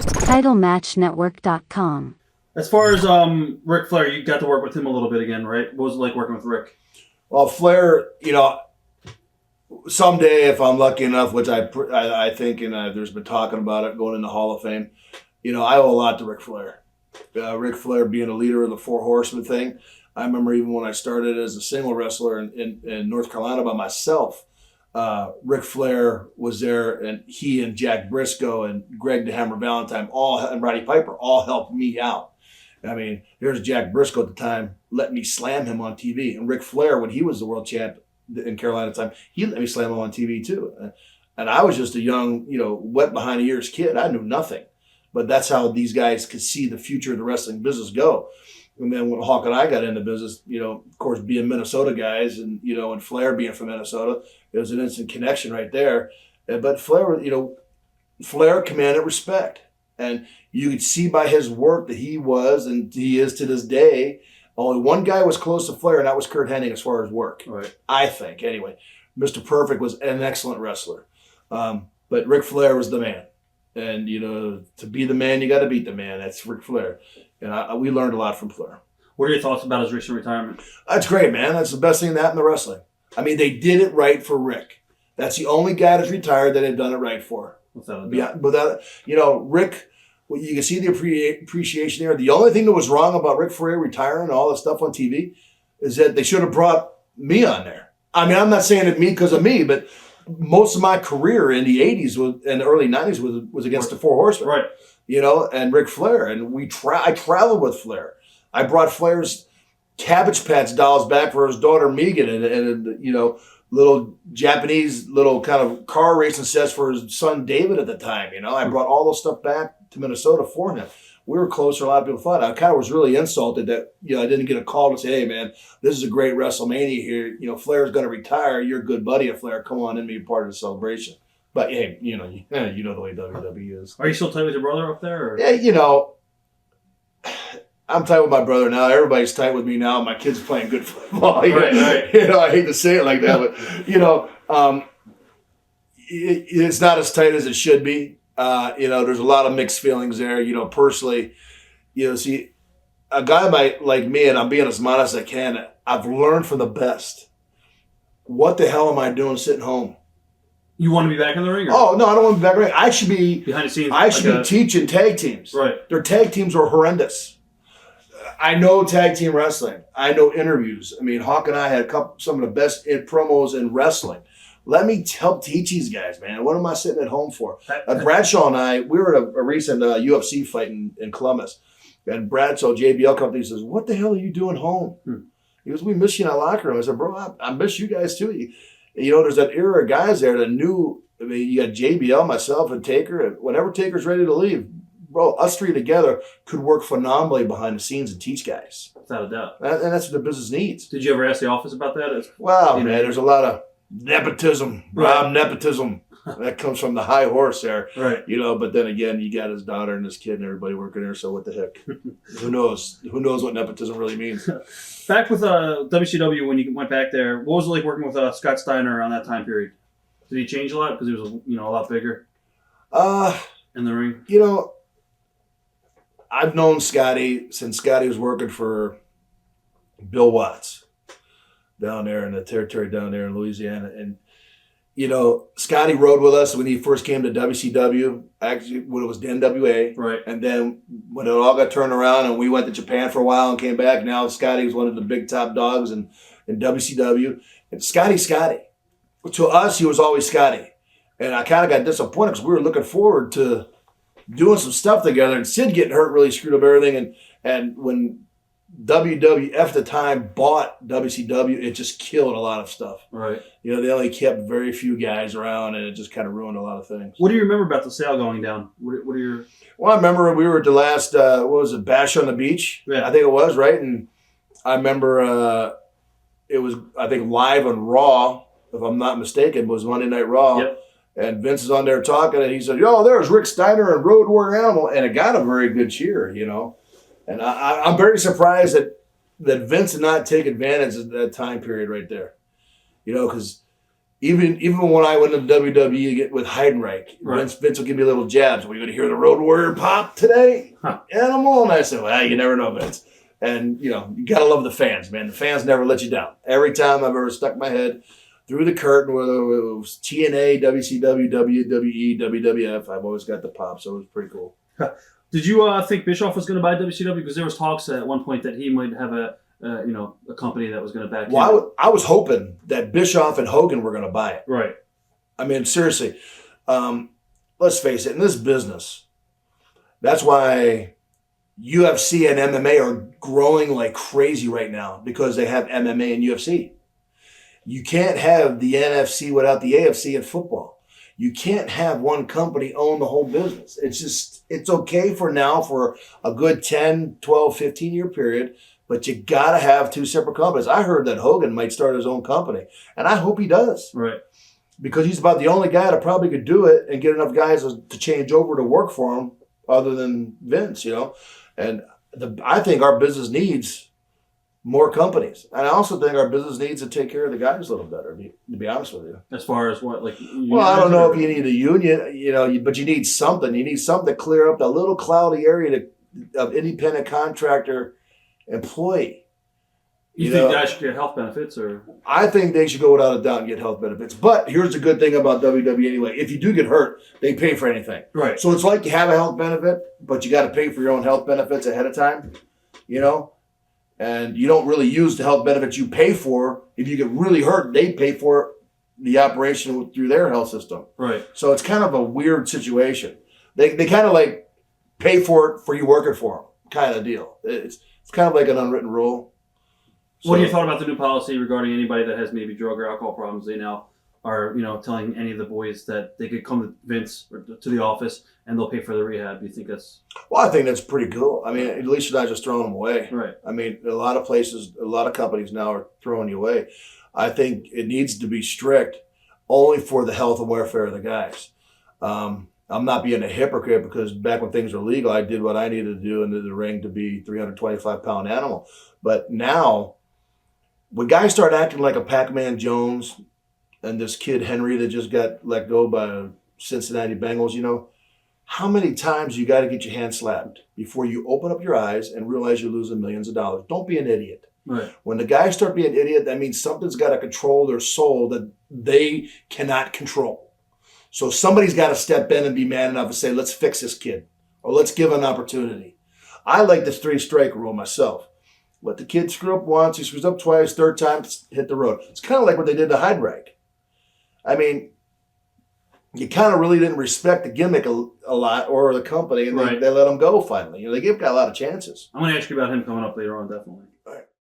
TitleMatchNetwork.com. As far as Ric Flair, you got to work with him a little bit again, right? What was it like working with Rick? Well, Flair, someday if I'm lucky enough, which I think, and there's been talking about it going in the Hall of Fame, I owe a lot to Ric Flair. Ric Flair being a leader of the Four Horsemen thing. I remember even when I started as a single wrestler in North Carolina by myself, Ric Flair was there, and he and Jack Briscoe and Greg the Hammer Valentine and Roddy Piper all helped me out. I mean, here's Jack Briscoe at the time, let me slam him on TV. And Ric Flair, when he was the world champ in Carolina at the time, he let me slam him on TV too. And I was just a young, wet behind the ears kid. I knew nothing. But that's how these guys could see the future of the wrestling business go. And then when Hawk and I got into business, of course, being Minnesota guys and, and Flair being from Minnesota, it was an instant connection right there. But Flair, Flair commanded respect. And you could see by his work that he was, and he is to this day, only one guy was close to Flair, and that was Kurt Hennig as far as work. Right. I think, anyway. Mr. Perfect was an excellent wrestler. But Ric Flair was the man. And, to be the man, you got to beat the man. That's Ric Flair. And we learned a lot from Flair. What are your thoughts about his recent retirement? That's great, man. That's the best thing that happened to wrestling. I mean, they did it right for Rick. That's the only guy that's retired that they've done it right for. Without Rick, well, you can see the appreciation there. The only thing that was wrong about Ric Flair retiring and all the stuff on TV is that they should have brought me on there. I mean, I'm not saying it me because of me, but most of my career in the 80s and the early 90s was against the Four Horsemen. Right. And Ric Flair. And I traveled with Flair. I brought Flair's Cabbage Patch dolls back for his daughter Megan and little Japanese little kind of car racing sets for his son David at the time. I brought all those stuff back to Minnesota for him. We were closer, a lot of people thought. I kind of was really insulted that, I didn't get a call to say, hey, man, this is a great WrestleMania here. Flair's going to retire. You're a good buddy of Flair. Come on in and be part of the celebration. But, hey, you know the way WWE is. Are you still tight with your brother up there? Or? Yeah, I'm tight with my brother now. Everybody's tight with me now. My kid's playing good football. Right. I hate to say it like that, but, it's not as tight as it should be. There's a lot of mixed feelings there. Personally, see, a guy like me, and I'm being as modest as I can, I've learned from the best. What the hell am I doing sitting home? You want to be back in the ring? Or? Oh, no, I don't want to be back in the ring. I should be behind the scenes. I should be teaching tag teams. Right. Their tag teams are horrendous. I know tag team wrestling. I know interviews. I mean, Hawk and I had some of the best promos in wrestling. Let me help teach these guys, man. What am I sitting at home for? Bradshaw and I, we were at a recent UFC fight in Columbus. And Bradshaw, JBL company, says, what the hell are you doing home? He goes, we miss you in our locker room. I said, bro, I miss you guys too. There's that era of guys there that knew, you got JBL, myself, and Taker. And whenever Taker's ready to leave, bro, us three together could work phenomenally behind the scenes and teach guys. Without a doubt. And that's what the business needs. Did you ever ask the office about that? Wow, man, there's a lot of nepotism, Rob nepotism. That comes from the high horse there. Right. But then again, you got his daughter and his kid and everybody working there, so what the heck? Who knows? Who knows what nepotism really means? Back with WCW, when you went back there, what was it like working with Scott Steiner on that time period? Did he change a lot? Because he was, a lot bigger in the ring? I've known Scotty since Scotty was working for Bill Watts down there in the territory down there in Louisiana. And, Scotty rode with us when he first came to WCW, actually when it was the NWA. Right. And then when it all got turned around and we went to Japan for a while and came back, now Scotty was one of the big top dogs in WCW. And Scotty. To us, he was always Scotty. And I kind of got disappointed because we were looking forward to doing some stuff together. And Sid getting hurt really screwed up everything. And when WWF at the time bought WCW, it just killed a lot of stuff. Right. They only kept very few guys around, and it just kind of ruined a lot of things. What do you remember about the sale going down? What are your... Well, I remember we were at the last, Bash on the Beach? Yeah. I think it was, right? And I remember it was, I think, live on Raw, if I'm not mistaken, was Monday Night Raw. Yep. And Vince is on there talking, and he said, there's Rick Steiner and Road Warrior Animal. And it got a very good cheer, And I'm very surprised that Vince did not take advantage of that time period right there. Because Even when I went to WWE with Heidenreich, Right. Vince would give me little jabs. We're going to hear the Road Warrior pop today, Animal, and I said, "Well, you never know, Vince." And you gotta love the fans, man. The fans never let you down. Every time I've ever stuck my head through the curtain, whether it was TNA, WCW, WWE, WWF, I've always got the pop, so it was pretty cool. Did you think Bischoff was going to buy WCW? Because there was talks at one point that he might have a company that was going to back him. Well, I was hoping that Bischoff and Hogan were going to buy it. Right. I mean, seriously, let's face it, in this business, that's why UFC and MMA are growing like crazy right now, because they have MMA and UFC. You can't have the NFC without the AFC in football. You can't have one company own the whole business. It's okay for now for a good 10, 12, 15-year period, but you got to have two separate companies. I heard that Hogan might start his own company, and I hope he does. Right. Because he's about the only guy that probably could do it and get enough guys to change over to work for him other than Vince, And I think our business needs more companies. And I also think our business needs to take care of the guys a little better, to be honest with you. As far as what, like... Well, I don't know if you need a union, but you need something. You need something to clear up that little cloudy area of independent contractor employee. You think guys should get health benefits? Or I think they should go without a doubt and get health benefits. But here's the good thing about WWE anyway. If you do get hurt, they pay for anything. Right. So it's like you have a health benefit, but you got to pay for your own health benefits ahead of time, And you don't really use the health benefits you pay for. If you get really hurt, they pay for the operation through their health system. Right. So it's kind of a weird situation. They kind of like pay for it for you working for them kind of deal. It's kind of like an unwritten rule. So, what do you thought about the new policy regarding anybody that has maybe drug or alcohol problems? They now are, telling any of the boys that they could come to Vince or to the office and they'll pay for the rehab. Do you think that's... Well, I think that's pretty cool. I mean, at least you're not just throwing them away. Right. I mean, a lot of places, a lot of companies now are throwing you away. I think it needs to be strict only for the health and welfare of the guys. I'm not being a hypocrite, because back when things were legal, I did what I needed to do into the ring to be 325-pound animal. But now, when guys start acting like a Pac-Man Jones and this kid Henry that just got let go by Cincinnati Bengals, how many times you got to get your hand slapped before you open up your eyes and realize you're losing millions of dollars? Don't be an idiot. Right. When the guys start being an idiot, that means something's got to control their soul that they cannot control. So somebody's got to step in and be man enough to say, let's fix this kid, or let's give an opportunity. I like the 3-strike rule myself. Let the kid screw up once, he screws up twice, third time, hit the road. It's kind of like what they did to Heidenreich. I mean, you kind of really didn't respect the gimmick a lot, or the company, and right. they let him go finally. They gave a guy a lot of chances. I'm going to ask you about him coming up later on, definitely. All right.